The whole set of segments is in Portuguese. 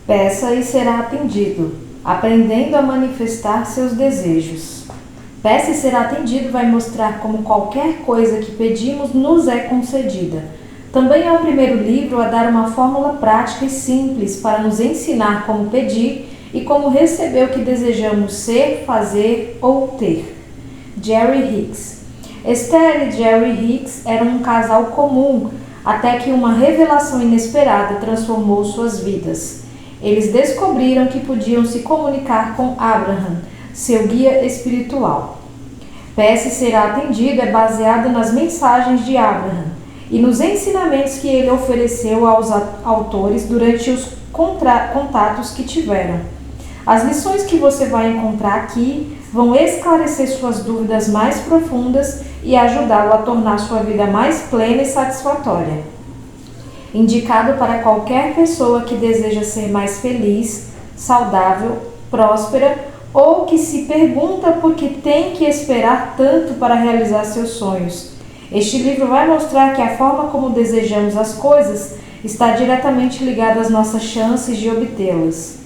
Peça e será atendido, aprendendo a manifestar seus desejos. Peça e será atendido vai mostrar como qualquer coisa que pedimos nos é concedida. Também é o primeiro livro a dar uma fórmula prática e simples para nos ensinar como pedir e como receber o que desejamos ser, fazer ou ter. Jerry Hicks. Esther e Jerry Hicks eram um casal comum, até que uma revelação inesperada transformou suas vidas. Eles descobriram que podiam se comunicar com Abraham, seu guia espiritual. Peça e será atendido é baseado nas mensagens de Abraham e nos ensinamentos que ele ofereceu aos autores durante os contatos que tiveram. As lições que você vai encontrar aqui vão esclarecer suas dúvidas mais profundas e ajudá-lo a tornar sua vida mais plena e satisfatória. Indicado para qualquer pessoa que deseja ser mais feliz, saudável, próspera ou que se pergunta por que tem que esperar tanto para realizar seus sonhos. Este livro vai mostrar que a forma como desejamos as coisas está diretamente ligada às nossas chances de obtê-las.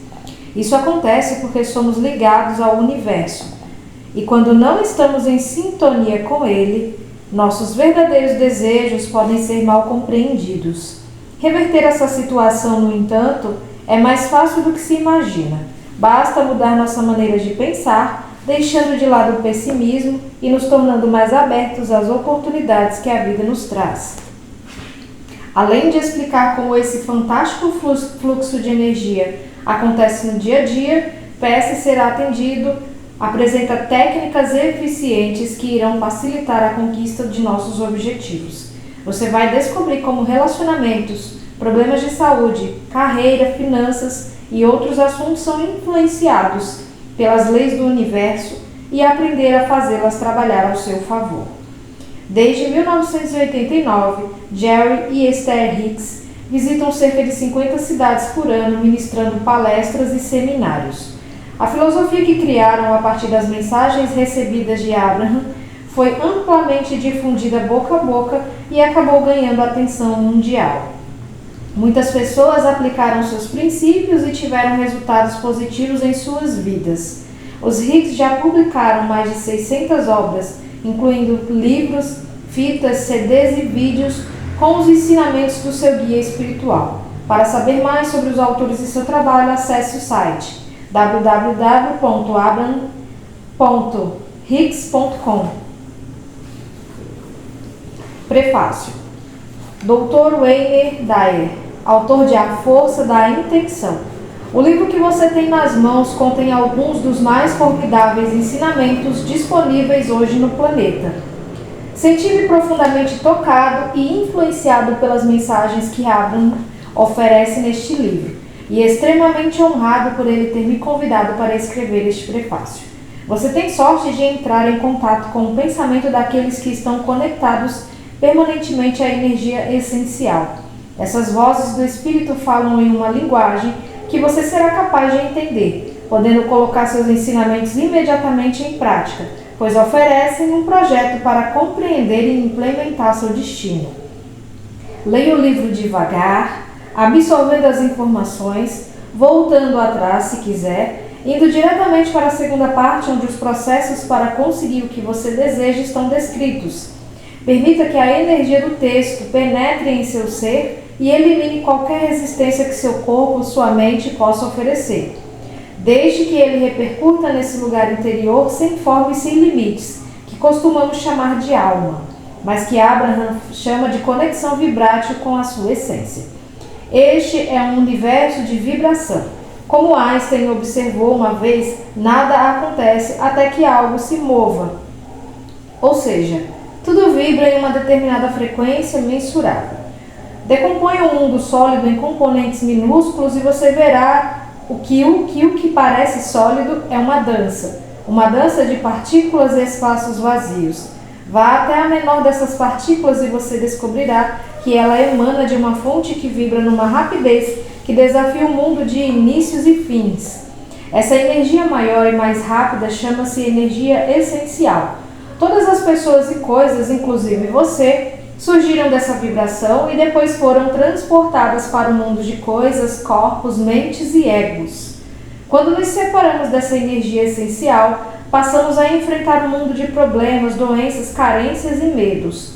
Isso acontece porque somos ligados ao universo, e quando não estamos em sintonia com ele, nossos verdadeiros desejos podem ser mal compreendidos. Reverter essa situação, no entanto, é mais fácil do que se imagina. Basta mudar nossa maneira de pensar, deixando de lado o pessimismo e nos tornando mais abertos às oportunidades que a vida nos traz. Além de explicar como esse fantástico fluxo de energia acontece no dia a dia, peça e será atendido, apresenta técnicas eficientes que irão facilitar a conquista de nossos objetivos. Você vai descobrir como relacionamentos, problemas de saúde, carreira, finanças e outros assuntos são influenciados pelas leis do universo e aprender a fazê-las trabalhar ao seu favor. Desde 1989, Jerry e Esther Hicks visitam cerca de 50 cidades por ano ministrando palestras e seminários. A filosofia que criaram a partir das mensagens recebidas de Abraham foi amplamente difundida boca a boca e acabou ganhando atenção mundial. Muitas pessoas aplicaram seus princípios e tiveram resultados positivos em suas vidas. Os Hicks já publicaram mais de 600 obras, incluindo livros, fitas, CDs e vídeos com os ensinamentos do seu guia espiritual. Para saber mais sobre os autores e seu trabalho, acesse o site www.abraham.hicks.com. Prefácio. Dr. Wayne Dyer, autor de A Força da Intenção. O livro que você tem nas mãos contém alguns dos mais formidáveis ensinamentos disponíveis hoje no planeta. Senti-me profundamente tocado e influenciado pelas mensagens que Abraham oferece neste livro, e extremamente honrado por ele ter me convidado para escrever este prefácio. Você tem sorte de entrar em contato com o pensamento daqueles que estão conectados permanentemente à energia essencial. Essas vozes do Espírito falam em uma linguagem que você será capaz de entender, podendo colocar seus ensinamentos imediatamente em prática, pois oferecem um projeto para compreender e implementar seu destino. Leia o livro devagar, absorvendo as informações, voltando atrás se quiser, indo diretamente para a segunda parte, onde os processos para conseguir o que você deseja estão descritos. Permita que a energia do texto penetre em seu ser e elimine qualquer resistência que seu corpo ou sua mente possa oferecer. Deixe que ele repercuta nesse lugar interior sem forma e sem limites, que costumamos chamar de alma, mas que Abraham chama de conexão vibrátil com a sua essência. Este é um universo de vibração. Como Einstein observou uma vez, nada acontece até que algo se mova. Ou seja, tudo vibra em uma determinada frequência mensurável. Decomponha o mundo sólido em componentes minúsculos e você verá o que parece sólido é uma dança de partículas e espaços vazios. Vá até a menor dessas partículas e você descobrirá que ela emana de uma fonte que vibra numa rapidez que desafia o mundo de inícios e fins. Essa energia maior e mais rápida chama-se energia essencial. Todas as pessoas e coisas, inclusive você, Surgiram dessa vibração e depois foram transportadas para o mundo de coisas, corpos, mentes e egos. Quando nos separamos dessa energia essencial, passamos a enfrentar um mundo de problemas, doenças, carências e medos.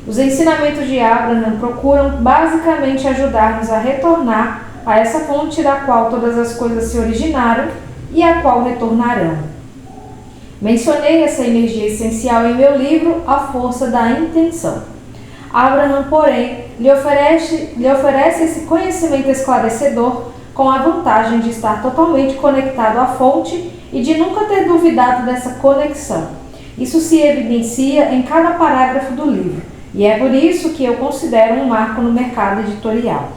Os ensinamentos de Abraham procuram basicamente ajudar-nos a retornar a essa fonte da qual todas as coisas se originaram e a qual retornarão. Mencionei essa energia essencial em meu livro A Força da Intenção. Abraham, porém, lhe oferece esse conhecimento esclarecedor com a vantagem de estar totalmente conectado à fonte e de nunca ter duvidado dessa conexão. Isso se evidencia em cada parágrafo do livro, e é por isso que eu considero um marco no mercado editorial.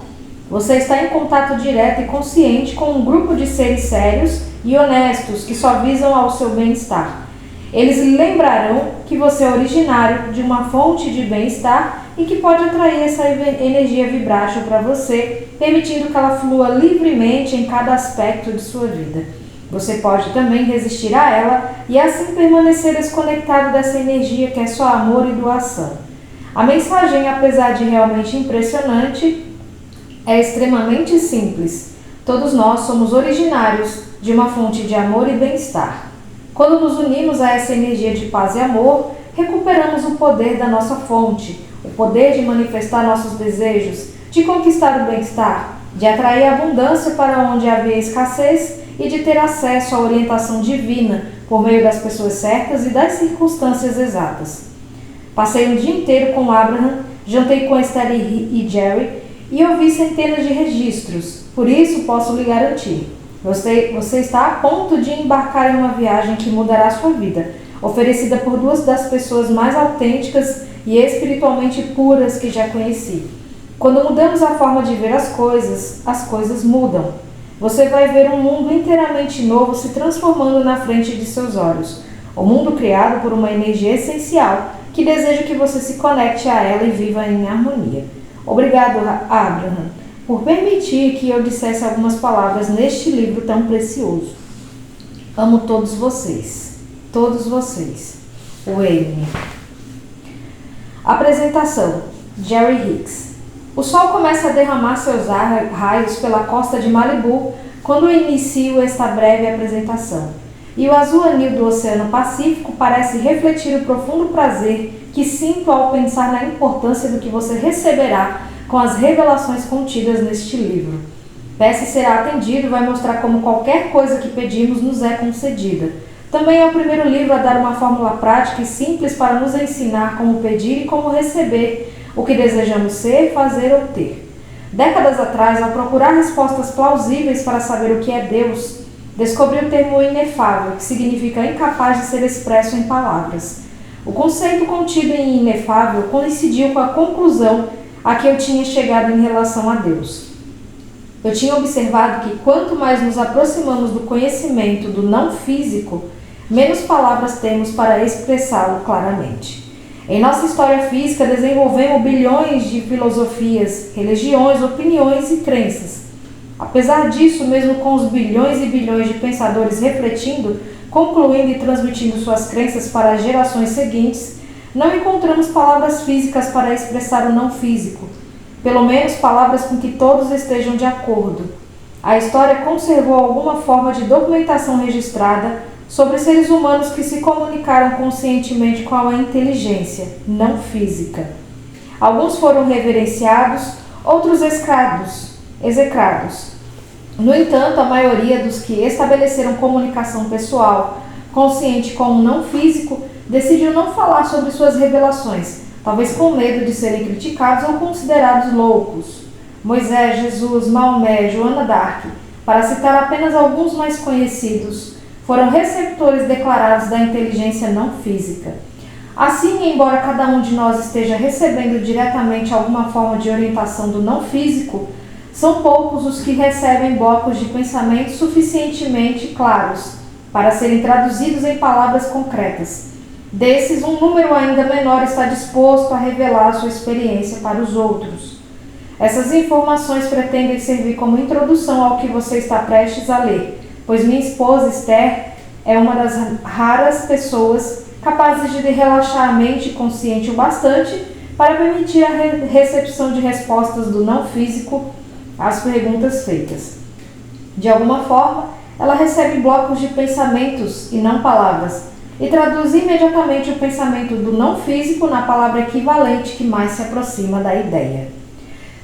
Você está em contato direto e consciente com um grupo de seres sérios e honestos que só visam ao seu bem-estar. Eles lhe lembrarão que você é originário de uma fonte de bem-estar e que pode atrair essa energia vibrátil para você, permitindo que ela flua livremente em cada aspecto de sua vida. Você pode também resistir a ela e assim permanecer desconectado dessa energia que é só amor e doação. A mensagem, apesar de realmente impressionante, é extremamente simples. Todos nós somos originários de uma fonte de amor e bem-estar. Quando nos unimos a essa energia de paz e amor, recuperamos o poder da nossa fonte, o poder de manifestar nossos desejos, de conquistar o bem-estar, de atrair abundância para onde havia escassez e de ter acesso à orientação divina por meio das pessoas certas e das circunstâncias exatas. Passei um dia inteiro com Abraham, jantei com Esther e Jerry e ouvi centenas de registros, por isso posso lhe garantir. Você está a ponto de embarcar em uma viagem que mudará sua vida, oferecida por duas das pessoas mais autênticas e espiritualmente puras que já conheci. Quando mudamos a forma de ver as coisas mudam. Você vai ver um mundo inteiramente novo se transformando na frente de seus olhos. O mundo criado por uma energia essencial que deseja que você se conecte a ela e viva em harmonia. Obrigado, Abraham, por permitir que eu dissesse algumas palavras neste livro tão precioso. Amo todos vocês. Wayne. Apresentação. Jerry Hicks. O sol começa a derramar seus raios pela costa de Malibu quando inicio esta breve apresentação. E o azul anil do Oceano Pacífico parece refletir o profundo prazer que sinto ao pensar na importância do que você receberá com as revelações contidas neste livro. Peça e será atendido vai mostrar como qualquer coisa que pedimos nos é concedida. Também é o primeiro livro a dar uma fórmula prática e simples para nos ensinar como pedir e como receber o que desejamos ser, fazer ou ter. Décadas atrás, ao procurar respostas plausíveis para saber o que é Deus, descobri o termo inefável, que significa incapaz de ser expresso em palavras. O conceito contido em inefável coincidiu com a conclusão a que eu tinha chegado em relação a Deus. Eu tinha observado que quanto mais nos aproximamos do conhecimento do não físico, menos palavras temos para expressá-lo claramente. Em nossa história física, desenvolvemos bilhões de filosofias, religiões, opiniões e crenças. Apesar disso, mesmo com os bilhões e bilhões de pensadores refletindo, concluindo e transmitindo suas crenças para as gerações seguintes, não encontramos palavras físicas para expressar o não físico, pelo menos palavras com que todos estejam de acordo. A história conservou alguma forma de documentação registrada sobre seres humanos que se comunicaram conscientemente com a inteligência não física. Alguns foram reverenciados, outros execrados. No entanto, a maioria dos que estabeleceram comunicação pessoal consciente com o não físico decidiu não falar sobre suas revelações, talvez com medo de serem criticados ou considerados loucos. Moisés, Jesus, Maomé, Joana d'Arc, para citar apenas alguns mais conhecidos, foram receptores declarados da inteligência não física. Assim, embora cada um de nós esteja recebendo diretamente alguma forma de orientação do não físico, são poucos os que recebem blocos de pensamento suficientemente claros para serem traduzidos em palavras concretas. Desses, um número ainda menor está disposto a revelar sua experiência para os outros. Essas informações pretendem servir como introdução ao que você está prestes a ler, pois minha esposa Esther é uma das raras pessoas capazes de relaxar a mente consciente o bastante para permitir a recepção de respostas do não físico às perguntas feitas. De alguma forma, ela recebe blocos de pensamentos e não palavras, e traduz imediatamente o pensamento do não físico na palavra equivalente que mais se aproxima da ideia.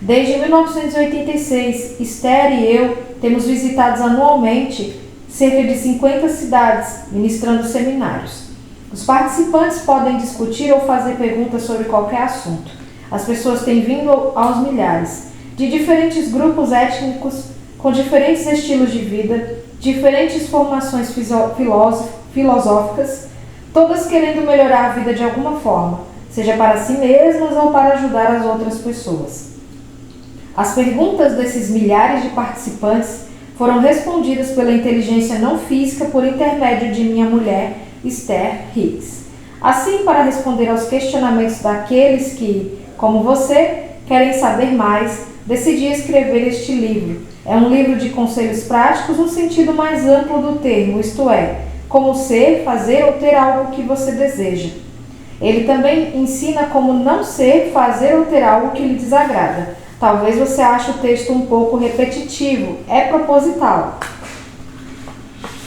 Desde 1986, Esther e eu temos visitado anualmente cerca de 50 cidades, ministrando seminários. Os participantes podem discutir ou fazer perguntas sobre qualquer assunto. As pessoas têm vindo aos milhares, de diferentes grupos étnicos, com diferentes estilos de vida, diferentes formações filosóficas, todas querendo melhorar a vida de alguma forma, seja para si mesmas ou para ajudar as outras pessoas. As perguntas desses milhares de participantes foram respondidas pela inteligência não física por intermédio de minha mulher, Esther Hicks. Assim, para responder aos questionamentos daqueles que, como você, querem saber mais, decidi escrever este livro. É um livro de conselhos práticos no sentido mais amplo do termo, isto é, como ser, fazer ou ter algo que você deseja. Ele também ensina como não ser, fazer ou ter algo que lhe desagrada. Talvez você ache o texto um pouco repetitivo, é proposital,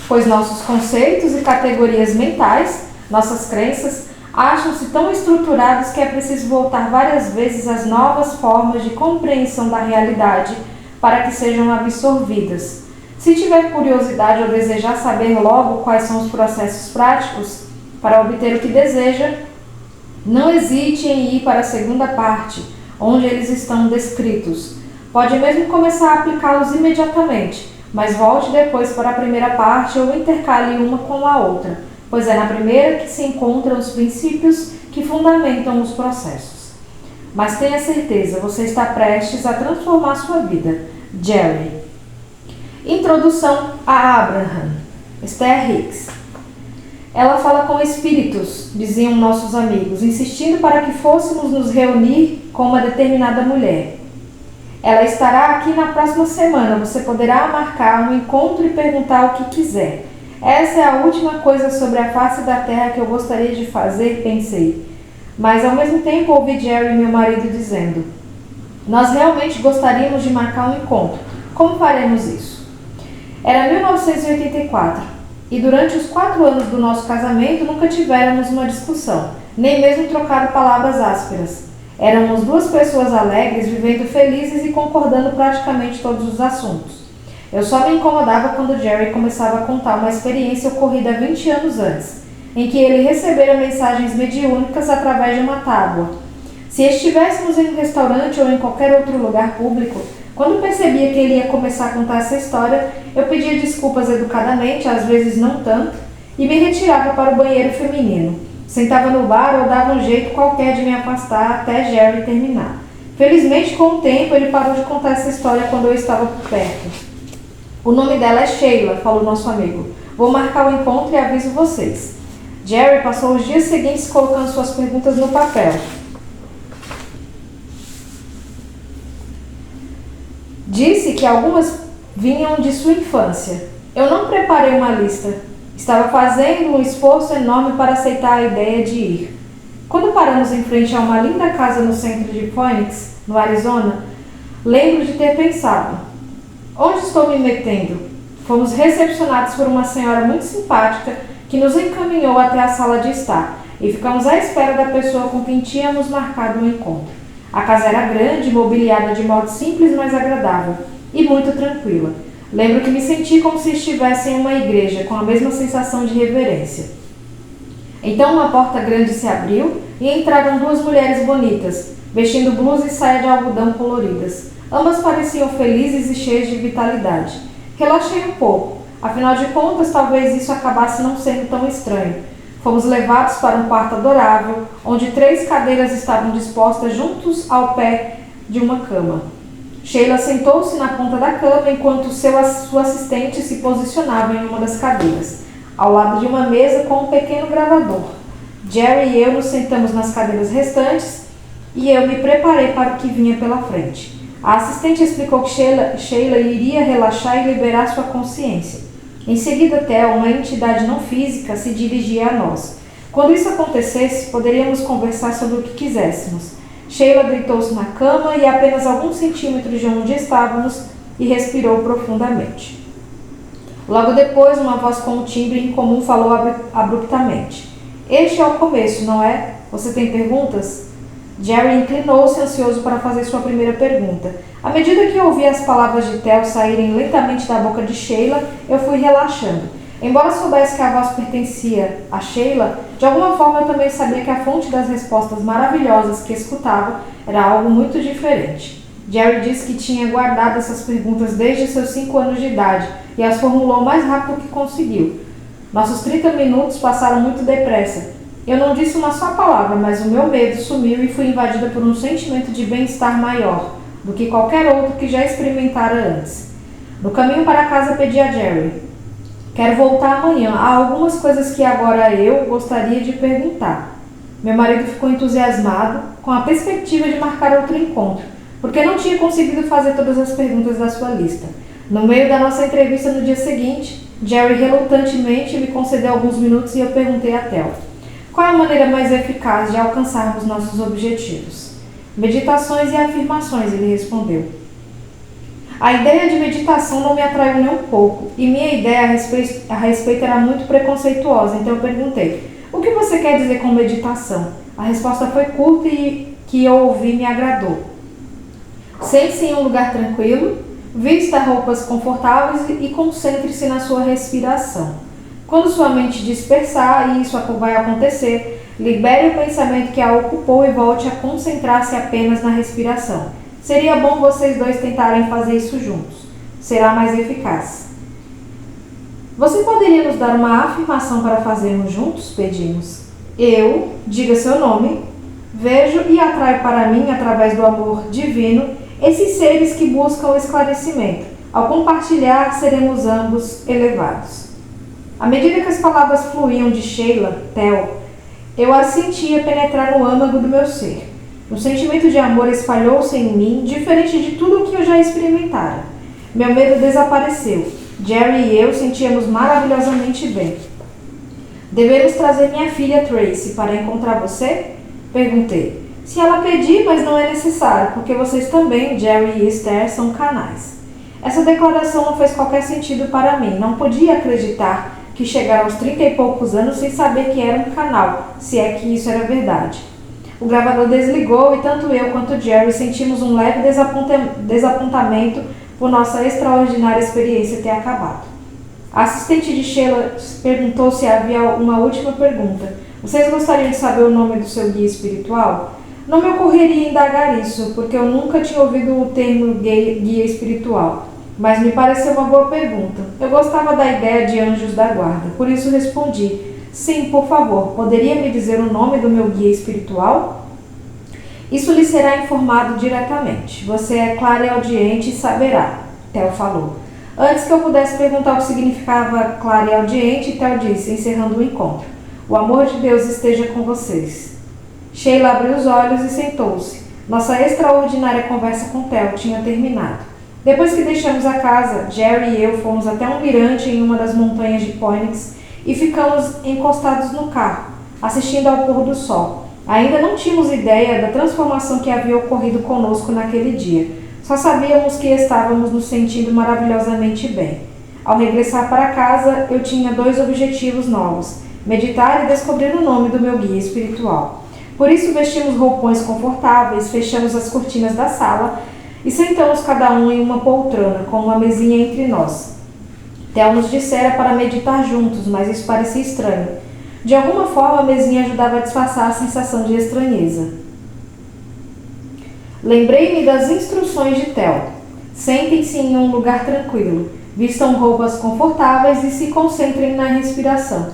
pois nossos conceitos e categorias mentais, nossas crenças, acham-se tão estruturados que é preciso voltar várias vezes às novas formas de compreensão da realidade para que sejam absorvidas. Se tiver curiosidade ou desejar saber logo quais são os processos práticos para obter o que deseja, não hesite em ir para a segunda parte, onde eles estão descritos. Pode mesmo começar a aplicá-los imediatamente, mas volte depois para a primeira parte ou intercale uma com a outra, pois é na primeira que se encontram os princípios que fundamentam os processos. Mas tenha certeza, você está prestes a transformar sua vida. Jerry. Introdução a Abraham. Esther Hicks. Ela fala com espíritos, diziam nossos amigos, insistindo para que fôssemos nos reunir com uma determinada mulher. Ela estará aqui na próxima semana, você poderá marcar um encontro e perguntar o que quiser. Essa é a última coisa sobre a face da terra que eu gostaria de fazer, pensei. Mas ao mesmo tempo ouvi Jerry, meu marido, dizendo: nós realmente gostaríamos de marcar um encontro. Como faremos isso? Era 1984 e durante os 4 anos do nosso casamento nunca tivéramos uma discussão, nem mesmo trocado palavras ásperas. Éramos 2 pessoas alegres, vivendo felizes e concordando praticamente todos os assuntos. Eu só me incomodava quando Jerry começava a contar uma experiência ocorrida 20 anos antes, em que ele recebera mensagens mediúnicas através de uma tábua. Se estivéssemos em um restaurante ou em qualquer outro lugar público, quando percebia que ele ia começar a contar essa história, eu pedia desculpas educadamente, às vezes não tanto, e me retirava para o banheiro feminino. Sentava no bar ou dava um jeito qualquer de me afastar até Jerry terminar. Felizmente, com o tempo, ele parou de contar essa história quando eu estava por perto. O nome dela é Sheila, falou nosso amigo. Vou marcar o encontro e aviso vocês. Jerry passou os dias seguintes colocando suas perguntas no papel. Disse que algumas vinham de sua infância. Eu não preparei uma lista. Estava fazendo um esforço enorme para aceitar a ideia de ir. Quando paramos em frente a uma linda casa no centro de Phoenix, no Arizona, lembro de ter pensado: onde estou me metendo? Fomos recepcionados por uma senhora muito simpática que nos encaminhou até a sala de estar e ficamos à espera da pessoa com quem tínhamos marcado o encontro. A casa era grande, mobiliada de modo simples, mas agradável e muito tranquila. Lembro que me senti como se estivesse em uma igreja, com a mesma sensação de reverência. Então uma porta grande se abriu e entraram 2 mulheres bonitas, vestindo blusa e saia de algodão coloridas. Ambas pareciam felizes e cheias de vitalidade. Relaxei um pouco. Afinal de contas, talvez isso acabasse não sendo tão estranho. Fomos levados para um quarto adorável, onde 3 cadeiras estavam dispostas juntos ao pé de uma cama. Sheila sentou-se na ponta da cama enquanto sua assistente se posicionava em uma das cadeiras, ao lado de uma mesa com um pequeno gravador. Jerry e eu nos sentamos nas cadeiras restantes e eu me preparei para o que vinha pela frente. A assistente explicou que Sheila iria relaxar e liberar sua consciência. Em seguida, Theo, uma entidade não física, se dirigia a nós. Quando isso acontecesse, poderíamos conversar sobre o que quiséssemos. Sheila deitou-se na cama e apenas alguns centímetros de onde estávamos e respirou profundamente. Logo depois, uma voz com um timbre incomum falou abruptamente. Este é o começo, não é? Você tem perguntas? Jerry inclinou-se ansioso para fazer sua primeira pergunta. À medida que ouvia as palavras de Theo saírem lentamente da boca de Sheila, eu fui relaxando. Embora soubesse que a voz pertencia a Sheila, de alguma forma eu também sabia que a fonte das respostas maravilhosas que escutava era algo muito diferente. Jerry disse que tinha guardado essas perguntas desde seus 5 anos de idade e as formulou o mais rápido que conseguiu. Nossos 30 minutos passaram muito depressa. Eu não disse uma só palavra, mas o meu medo sumiu e fui invadida por um sentimento de bem-estar maior do que qualquer outro que já experimentara antes. No caminho para casa pedi a Jerry: quero voltar amanhã. Há algumas coisas que agora eu gostaria de perguntar. Meu marido ficou entusiasmado com a perspectiva de marcar outro encontro, porque não tinha conseguido fazer todas as perguntas da sua lista. No meio da nossa entrevista no dia seguinte, Jerry relutantemente me concedeu alguns minutos e eu perguntei a Theo: qual é a maneira mais eficaz de alcançarmos nossos objetivos? Meditações e afirmações, ele respondeu. A ideia de meditação não me atraiu nem um pouco, e minha ideia a respeito era muito preconceituosa, então eu perguntei: o que você quer dizer com meditação? A resposta foi curta e que eu ouvi me agradou. Sente-se em um lugar tranquilo, vista roupas confortáveis e concentre-se na sua respiração. Quando sua mente dispersar, e isso vai acontecer, libere o pensamento que a ocupou e volte a concentrar-se apenas na respiração. Seria bom vocês dois tentarem fazer isso juntos. Será mais eficaz. Você poderia nos dar uma afirmação para fazermos juntos? Pedimos. Eu, diga seu nome, vejo e atraio para mim, através do amor divino, esses seres que buscam esclarecimento. Ao compartilhar, seremos ambos elevados. À medida que as palavras fluíam de Sheila, Theo, eu as sentia penetrar no âmago do meu ser. Um sentimento de amor espalhou-se em mim, diferente de tudo o que eu já experimentara. Meu medo desapareceu. Jerry e eu sentíamos maravilhosamente bem. Devemos trazer minha filha Tracy para encontrar você? Perguntei. Se ela pedir, mas não é necessário, porque vocês também, Jerry e Esther, são canais. Essa declaração não fez qualquer sentido para mim. Não podia acreditar que chegara aos 30 e poucos anos sem saber que era um canal, se é que isso era verdade. O gravador desligou e tanto eu quanto Jerry sentimos um leve desapontamento por nossa extraordinária experiência ter acabado. A assistente de Sheila perguntou se havia uma última pergunta. Vocês gostariam de saber o nome do seu guia espiritual? Não me ocorreria indagar isso, porque eu nunca tinha ouvido o termo guia espiritual. Mas me pareceu uma boa pergunta. Eu gostava da ideia de anjos da guarda, por isso respondi: sim, por favor, poderia me dizer o nome do meu guia espiritual? Isso lhe será informado diretamente. Você é clareaudiente e saberá, Theo falou. Antes que eu pudesse perguntar o que significava clareaudiente, Theo disse, encerrando o encontro: o amor de Deus esteja com vocês. Sheila abriu os olhos e sentou-se. Nossa extraordinária conversa com Theo tinha terminado. Depois que deixamos a casa, Jerry e eu fomos até um mirante em uma das montanhas de Phoenix e ficamos encostados no carro, assistindo ao pôr do sol. Ainda não tínhamos ideia da transformação que havia ocorrido conosco naquele dia. Só sabíamos que estávamos nos sentindo maravilhosamente bem. Ao regressar para casa, eu tinha 2 objetivos novos: meditar e descobrir o nome do meu guia espiritual. Por isso vestimos roupões confortáveis, fechamos as cortinas da sala e sentamos cada um em uma poltrona, com uma mesinha entre nós. Theo nos dissera para meditar juntos, mas isso parecia estranho. De alguma forma, a mesinha ajudava a disfarçar a sensação de estranheza. Lembrei-me das instruções de Theo. Sentem-se em um lugar tranquilo, vistam roupas confortáveis e se concentrem na respiração.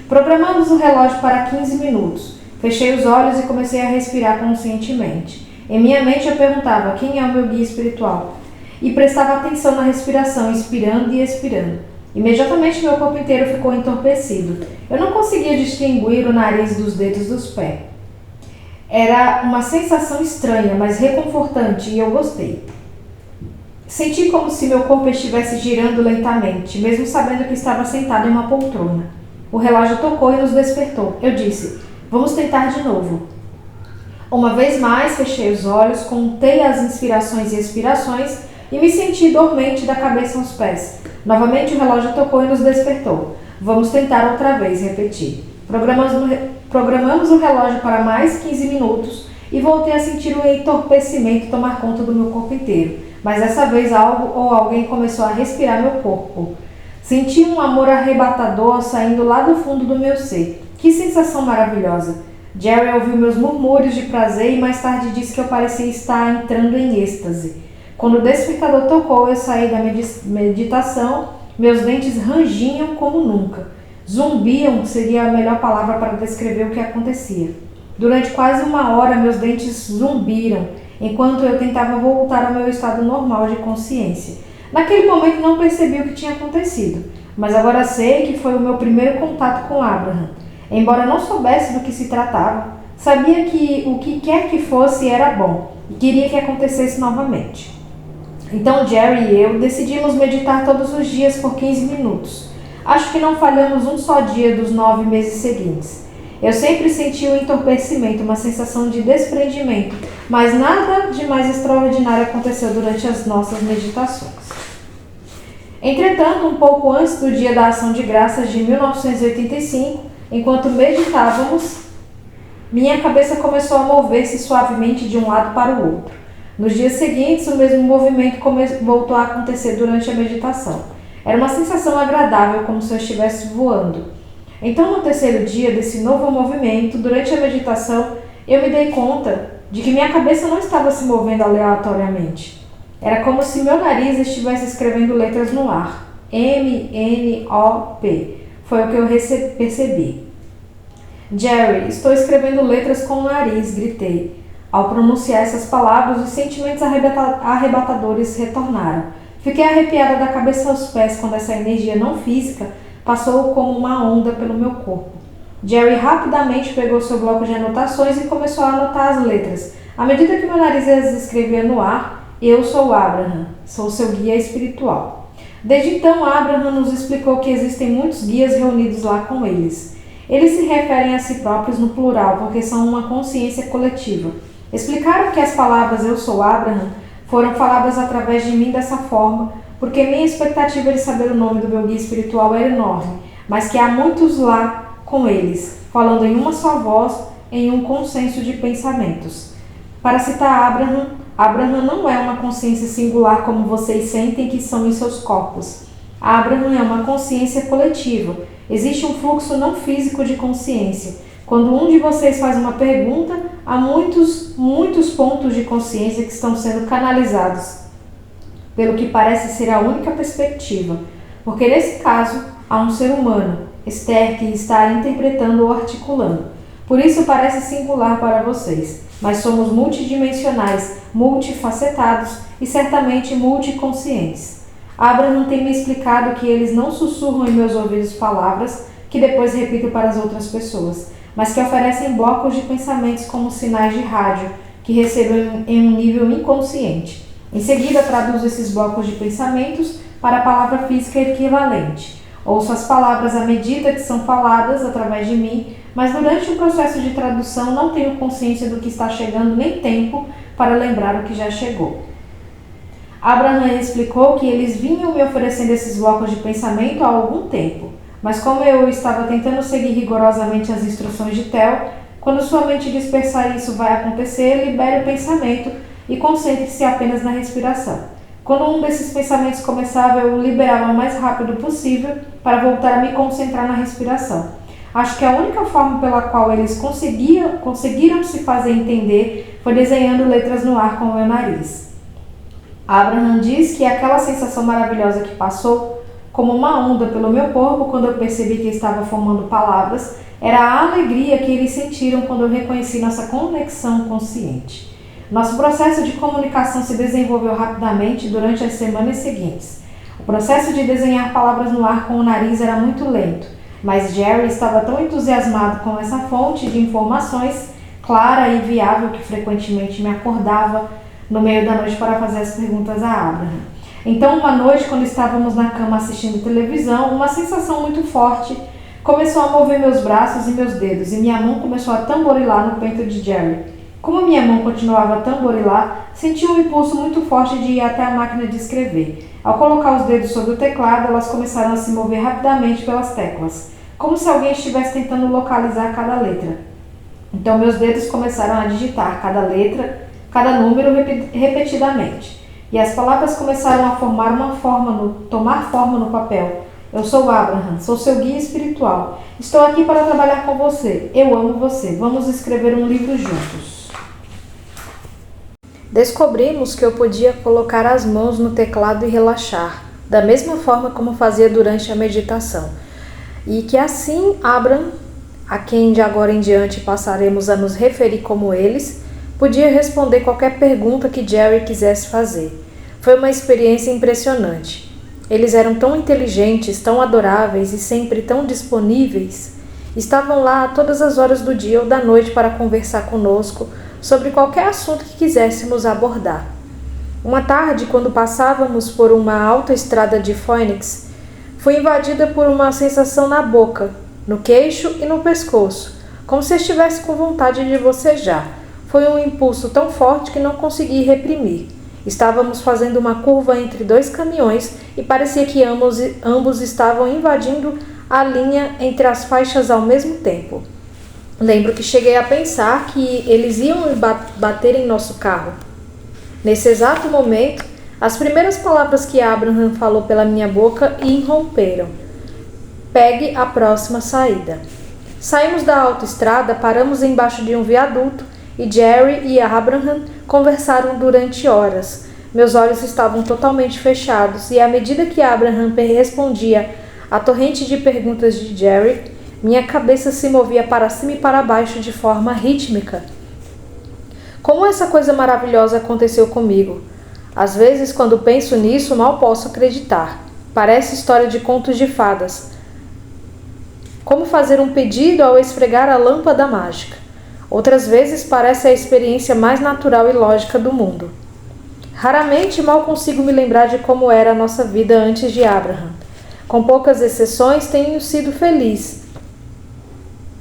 Programamos o relógio para 15 minutos. Fechei os olhos e comecei a respirar conscientemente. Em minha mente eu perguntava: quem é o meu guia espiritual? E prestava atenção na respiração, inspirando e expirando. Imediatamente meu corpo inteiro ficou entorpecido. Eu não conseguia distinguir o nariz dos dedos dos pés. Era uma sensação estranha, mas reconfortante, e eu gostei. Senti como se meu corpo estivesse girando lentamente, mesmo sabendo que estava sentado em uma poltrona. O relógio tocou e nos despertou. Eu disse: vamos tentar de novo. Uma vez mais, fechei os olhos, contei as inspirações e expirações e me senti dormente da cabeça aos pés. Novamente o relógio tocou e nos despertou. Vamos tentar outra vez, repeti. Programamos o relógio para mais 15 minutos e voltei a sentir o entorpecimento tomar conta do meu corpo inteiro. Mas dessa vez algo ou alguém começou a respirar meu corpo. Senti um amor arrebatador saindo lá do fundo do meu ser. Que sensação maravilhosa! Jerry ouviu meus murmúrios de prazer e mais tarde disse que eu parecia estar entrando em êxtase. Quando o despertador tocou, eu saí da meditação, meus dentes rangiam como nunca. Zumbiam seria a melhor palavra para descrever o que acontecia. Durante quase uma hora, meus dentes zumbiram, enquanto eu tentava voltar ao meu estado normal de consciência. Naquele momento não percebi o que tinha acontecido, mas agora sei que foi o meu primeiro contato com Abraham. Embora não soubesse do que se tratava, sabia que o que quer que fosse era bom e queria que acontecesse novamente. Então Jerry e eu decidimos meditar todos os dias por 15 minutos. Acho que não falhamos um só dia dos 9 meses seguintes. Eu sempre senti um entorpecimento, uma sensação de desprendimento, mas nada de mais extraordinário aconteceu durante as nossas meditações. Entretanto, um pouco antes do Dia da Ação de Graças de 1985, enquanto meditávamos, minha cabeça começou a mover-se suavemente de um lado para o outro. Nos dias seguintes, o mesmo movimento voltou a acontecer durante a meditação. Era uma sensação agradável, como se eu estivesse voando. Então, no terceiro dia desse novo movimento, durante a meditação, eu me dei conta de que minha cabeça não estava se movendo aleatoriamente. Era como se meu nariz estivesse escrevendo letras no ar. M-N-O-P. Foi o que eu percebi. Jerry, estou escrevendo letras com o nariz, gritei. Ao pronunciar essas palavras, os sentimentos arrebatadores retornaram. Fiquei arrepiada da cabeça aos pés quando essa energia não física passou como uma onda pelo meu corpo. Jerry rapidamente pegou seu bloco de anotações e começou a anotar as letras. À medida que meu nariz as escrevia no ar, eu sou Abraham, sou seu guia espiritual. Desde então, Abraham nos explicou que existem muitos guias reunidos lá com eles. Eles se referem a si próprios no plural, porque são uma consciência coletiva. Explicaram que as palavras eu sou Abraham foram faladas através de mim dessa forma, porque minha expectativa de saber o nome do meu guia espiritual era enorme, mas que há muitos lá com eles, falando em uma só voz, em um consenso de pensamentos. Para citar Abraham, Abraham não é uma consciência singular como vocês sentem que são em seus corpos. Abraham é uma consciência coletiva. Existe um fluxo não físico de consciência. Quando um de vocês faz uma pergunta, há muitos pontos de consciência que estão sendo canalizados, pelo que parece ser a única perspectiva, porque nesse caso há um ser humano, Esther, que está interpretando ou articulando. Por isso parece singular para vocês, mas somos multidimensionais, multifacetados e certamente multiconscientes. Abraham tem me explicado que eles não sussurram em meus ouvidos palavras que depois repito para as outras pessoas, mas que oferecem blocos de pensamentos como sinais de rádio que recebem em um nível inconsciente. Em seguida, traduzo esses blocos de pensamentos para a palavra física equivalente. Ouço as palavras à medida que são faladas através de mim, mas durante o processo de tradução não tenho consciência do que está chegando nem tempo para lembrar o que já chegou. Abraham explicou que eles vinham me oferecendo esses blocos de pensamento há algum tempo, mas como eu estava tentando seguir rigorosamente as instruções de Tel, quando sua mente dispersar isso vai acontecer, libere o pensamento e concentre-se apenas na respiração. Quando um desses pensamentos começava, eu o liberava o mais rápido possível para voltar a me concentrar na respiração. Acho que a única forma pela qual eles conseguiram se fazer entender foi desenhando letras no ar com o meu nariz. Abraham diz que aquela sensação maravilhosa que passou como uma onda pelo meu corpo quando eu percebi que estava formando palavras era a alegria que eles sentiram quando eu reconheci nossa conexão consciente. Nosso processo de comunicação se desenvolveu rapidamente durante as semanas seguintes. O processo de desenhar palavras no ar com o nariz era muito lento, mas Jerry estava tão entusiasmado com essa fonte de informações clara e viável que frequentemente me acordava no meio da noite para fazer as perguntas a Abraham. Então, uma noite, quando estávamos na cama assistindo televisão, uma sensação muito forte começou a mover meus braços e meus dedos, e minha mão começou a tamborilar no peito de Jerry. Como minha mão continuava a tamborilar, senti um impulso muito forte de ir até a máquina de escrever. Ao colocar os dedos sobre o teclado, elas começaram a se mover rapidamente pelas teclas, como se alguém estivesse tentando localizar cada letra. Então meus dedos começaram a digitar cada letra, cada número repetidamente. E as palavras começaram a tomar forma no papel. Eu sou Abraham, sou seu guia espiritual. Estou aqui para trabalhar com você. Eu amo você. Vamos escrever um livro juntos. Descobrimos que eu podia colocar as mãos no teclado e relaxar, da mesma forma como fazia durante a meditação. E que assim Abraham, a quem de agora em diante passaremos a nos referir como eles, podia responder qualquer pergunta que Jerry quisesse fazer. Foi uma experiência impressionante. Eles eram tão inteligentes, tão adoráveis e sempre tão disponíveis. Estavam lá a todas as horas do dia ou da noite para conversar conosco sobre qualquer assunto que quiséssemos abordar. Uma tarde, quando passávamos por uma alta estrada de Phoenix, fui invadida por uma sensação na boca, no queixo e no pescoço, como se estivesse com vontade de bocejar. Foi um impulso tão forte que não consegui reprimir. Estávamos fazendo uma curva entre dois caminhões e parecia que ambos estavam invadindo a linha entre as faixas ao mesmo tempo. Lembro que cheguei a pensar que eles iam bater em nosso carro. Nesse exato momento, as primeiras palavras que Abraham falou pela minha boca irromperam. Pegue a próxima saída. Saímos da autoestrada, paramos embaixo de um viaduto e Jerry e Abraham conversaram durante horas. Meus olhos estavam totalmente fechados e à medida que Abraham respondia à torrente de perguntas de Jerry, minha cabeça se movia para cima e para baixo de forma rítmica. Como essa coisa maravilhosa aconteceu comigo? Às vezes, quando penso nisso, mal posso acreditar. Parece história de contos de fadas. Como fazer um pedido ao esfregar a lâmpada mágica. Outras vezes parece a experiência mais natural e lógica do mundo. Raramente mal consigo me lembrar de como era a nossa vida antes de Abraham. Com poucas exceções, tenho sido feliz.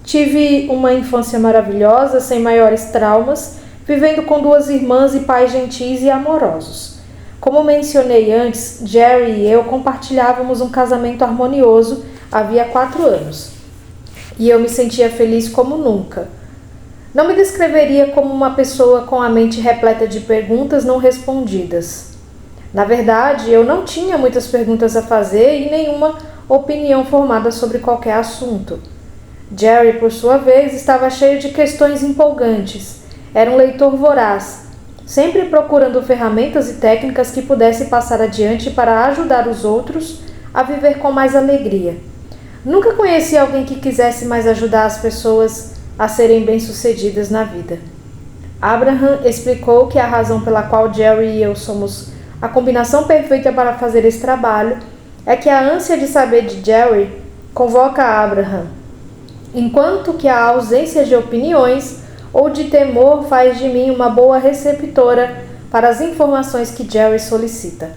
Tive uma infância maravilhosa, sem maiores traumas, vivendo com duas irmãs e pais gentis e amorosos. Como mencionei antes, Jerry e eu compartilhávamos um casamento harmonioso havia 4 anos. E eu me sentia feliz como nunca. Não me descreveria como uma pessoa com a mente repleta de perguntas não respondidas. Na verdade, eu não tinha muitas perguntas a fazer e nenhuma opinião formada sobre qualquer assunto. Jerry, por sua vez, estava cheio de questões empolgantes. Era um leitor voraz, sempre procurando ferramentas e técnicas que pudesse passar adiante para ajudar os outros a viver com mais alegria. Nunca conheci alguém que quisesse mais ajudar as pessoas a serem bem-sucedidas na vida. Abraham explicou que a razão pela qual Jerry e eu somos a combinação perfeita para fazer esse trabalho é que a ânsia de saber de Jerry convoca Abraham, enquanto que a ausência de opiniões ou de temor faz de mim uma boa receptora para as informações que Jerry solicita.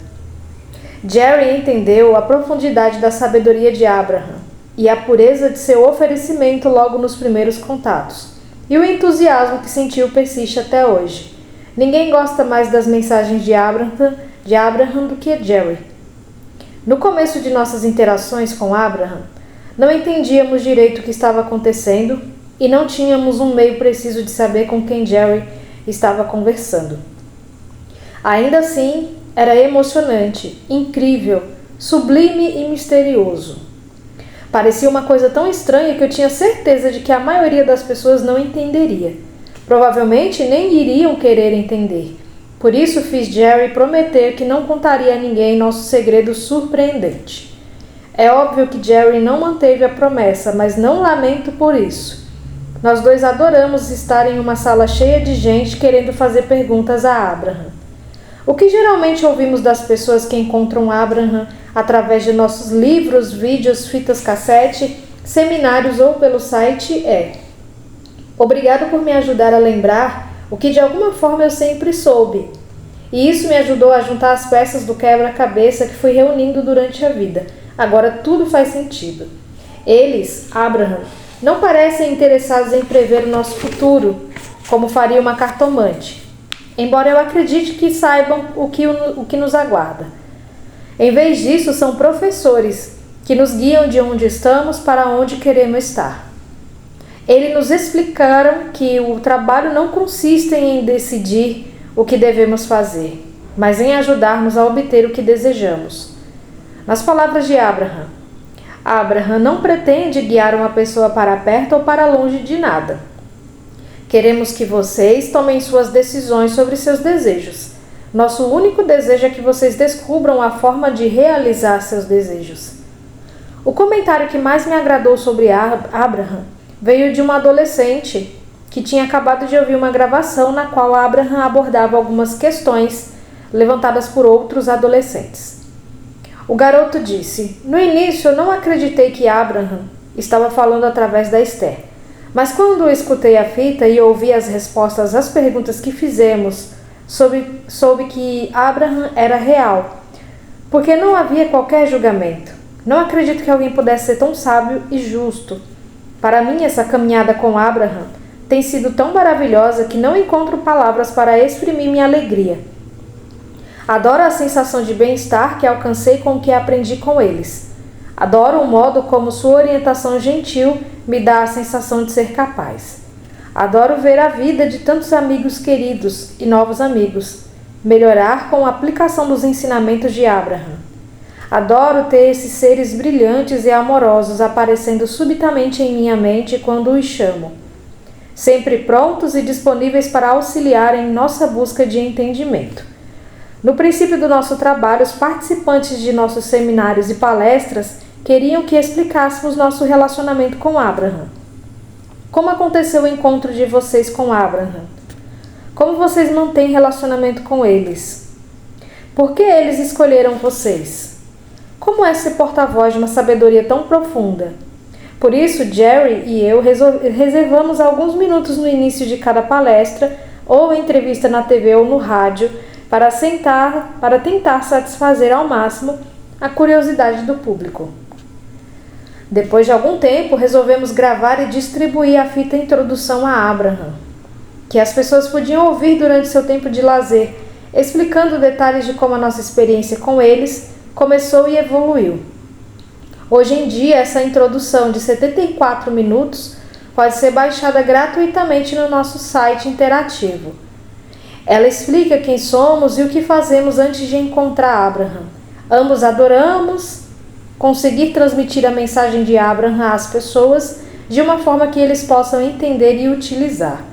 Jerry entendeu a profundidade da sabedoria de Abraham e a pureza de seu oferecimento logo nos primeiros contatos, e o entusiasmo que sentiu persiste até hoje. Ninguém gosta mais das mensagens de Abraham do que Jerry. No começo de nossas interações com Abraham, não entendíamos direito o que estava acontecendo e não tínhamos um meio preciso de saber com quem Jerry estava conversando. Ainda assim, era emocionante, incrível, sublime e misterioso. Parecia uma coisa tão estranha que eu tinha certeza de que a maioria das pessoas não entenderia. Provavelmente nem iriam querer entender. Por isso fiz Jerry prometer que não contaria a ninguém nosso segredo surpreendente. É óbvio que Jerry não manteve a promessa, mas não lamento por isso. Nós dois adoramos estar em uma sala cheia de gente querendo fazer perguntas a Abraham. O que geralmente ouvimos das pessoas que encontram Abraham através de nossos livros, vídeos, fitas cassete, seminários ou pelo site é: obrigado por me ajudar a lembrar o que de alguma forma eu sempre soube. E isso me ajudou a juntar as peças do quebra-cabeça que fui reunindo durante a vida. Agora tudo faz sentido. Eles, Abraham, não parecem interessados em prever o nosso futuro, como faria uma cartomante, embora eu acredite que saibam o que nos aguarda. Em vez disso, são professores que nos guiam de onde estamos para onde queremos estar. Eles nos explicaram que o trabalho não consiste em decidir o que devemos fazer, mas em ajudar-nos a obter o que desejamos. Nas palavras de Abraham, Abraham não pretende guiar uma pessoa para perto ou para longe de nada. Queremos que vocês tomem suas decisões sobre seus desejos. Nosso único desejo é que vocês descubram a forma de realizar seus desejos. O comentário que mais me agradou sobre Abraham veio de uma adolescente que tinha acabado de ouvir uma gravação na qual Abraham abordava algumas questões levantadas por outros adolescentes. O garoto disse: "No início eu não acreditei que Abraham estava falando através da Esther, mas quando escutei a fita e ouvi as respostas às perguntas que fizemos, soube que Abraham era real, porque não havia qualquer julgamento. Não acredito que alguém pudesse ser tão sábio e justo. Para mim, essa caminhada com Abraham tem sido tão maravilhosa que não encontro palavras para exprimir minha alegria. Adoro a sensação de bem-estar que alcancei com o que aprendi com eles. Adoro o modo como sua orientação gentil me dá a sensação de ser capaz. Adoro ver a vida de tantos amigos queridos e novos amigos melhorar com a aplicação dos ensinamentos de Abraham. Adoro ter esses seres brilhantes e amorosos aparecendo subitamente em minha mente quando os chamo, sempre prontos e disponíveis para auxiliar em nossa busca de entendimento. No princípio do nosso trabalho, os participantes de nossos seminários e palestras queriam que explicássemos nosso relacionamento com Abraham. Como aconteceu o encontro de vocês com Abraham? Como vocês mantêm relacionamento com eles? Por que eles escolheram vocês? Como é ser porta-voz de uma sabedoria tão profunda? Por isso, Jerry e eu reservamos alguns minutos no início de cada palestra ou entrevista na TV ou no rádio para tentar satisfazer ao máximo a curiosidade do público. Depois de algum tempo, resolvemos gravar e distribuir a fita Introdução a Abraham, que as pessoas podiam ouvir durante seu tempo de lazer, explicando detalhes de como a nossa experiência com eles começou e evoluiu. Hoje em dia, essa introdução de 74 minutos pode ser baixada gratuitamente no nosso site interativo. Ela explica quem somos e o que fazemos antes de encontrar Abraham. Ambos adoramos conseguir transmitir a mensagem de Abraham às pessoas de uma forma que eles possam entender e utilizar.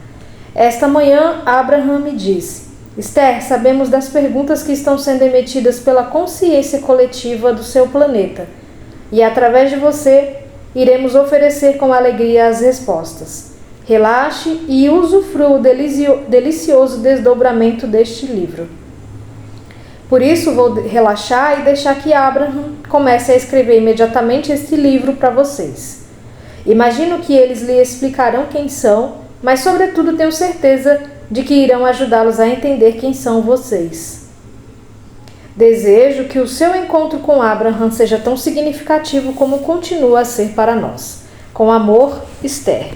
Esta manhã, Abraham me disse: Esther, sabemos das perguntas que estão sendo emitidas pela consciência coletiva do seu planeta, e através de você, iremos oferecer com alegria as respostas. Relaxe e usufrua o delicioso desdobramento deste livro. Por isso, vou relaxar e deixar que Abraham comece a escrever imediatamente este livro para vocês. Imagino que eles lhe explicarão quem são, mas sobretudo tenho certeza de que irão ajudá-los a entender quem são vocês. Desejo que o seu encontro com Abraham seja tão significativo como continua a ser para nós. Com amor, Esther.